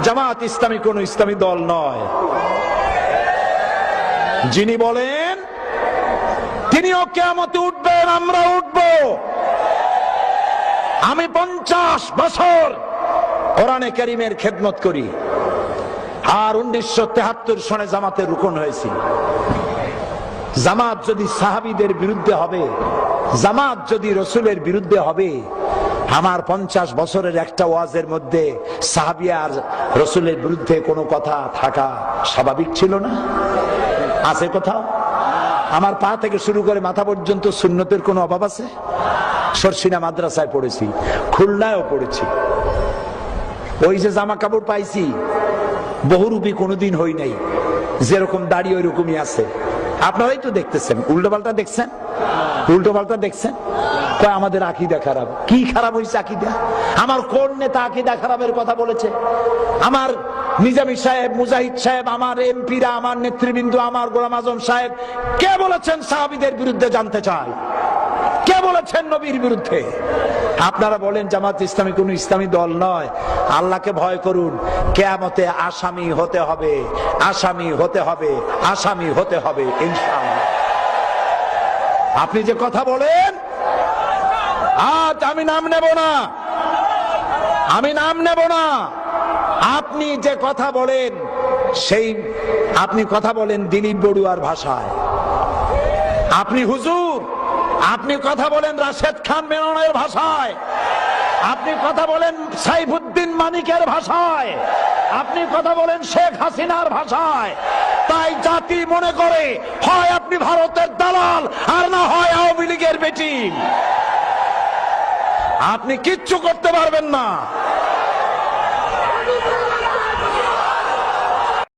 জামাত ইসলামী কোন ইসলামী দল নয়। যিনি বলেন তিনিও কিয়ামতে উঠবেন, আমরা উঠব। আমি 50 বছর কোরআনে কারীমের খেদমত করি, আর 1973 সনে জামাতের রুকন হয়েছি। জামাত যদি সাহাবীদের বিরুদ্ধে হবে, জামাত যদি রসুলের বিরুদ্ধে হবে, আমার 50 বছরের একটা ওয়াজের মধ্যে সাহাবী আর রসুলের বিরুদ্ধে কোনো কথা থাকা স্বাভাবিক ছিল না? আছে কোথাও? আমার পা থেকে শুরু করে মাথা পর্যন্ত সুন্নতের কোনো অভাব আছে? শর্ষিনা মাদ্রাসায় পড়েছি, খুলনায়ও পড়েছি। ওই যে জামা কাপড় পাইছি বহুরূপী কোনোদিন হই নাই, যেরকম দাড়ি ওই রকমই আছে। আপনারাই তো দেখতেছেন, উল্টো পাল্টা দেখছেন, উল্টো পাল্টা দেখছেন। কয় আমাদের আকীদা খারাপ। কি খারাপ হয়েছে আকীদা? আমার কোন নেতা আকীদা খারাপের কথা বলেছে? আমার নিজামী সাহেব, মুজাহিদ সাহেব, আমার এমপিরা, আমার নেতৃবৃন্দ, আমার গোলাম আজম সাহেব কে বলেছেন সাহাবীদের বিরুদ্ধে? জানতে চাই, কে বলেছেন নবীর বিরুদ্ধে? আপনারা বলেন জামাত ইসলামী কোন ইসলামী দল নয়। আল্লাহকে ভয় করুন, কিয়ামতে আসামি হতে হবে, আসামি হতে হবে, আসামি হতে হবে ইনশাআল্লাহ। আপনি যে কথা বলেন, আজ আমি নাম নেব না, আমি নাম নেব না। আপনি যে কথা বলেন, সেই আপনি কথা বলেন দিলীপ বড়ুয়ার ভাষায়। আপনি হুজুর, আপনি কথা বলেন রাশেদ খান মেননের ভাষায়, আপনি কথা বলেন সাইফুদ্দিন মানিকের ভাষায়, আপনি কথা বলেন শেখ হাসিনার ভাষায়। তাই জাতি মনে করে হয় আপনি ভারতের দালাল, আর না হয় আওয়ামী লীগের বেটি। আপনি কিচ্ছু করতে পারবেন না।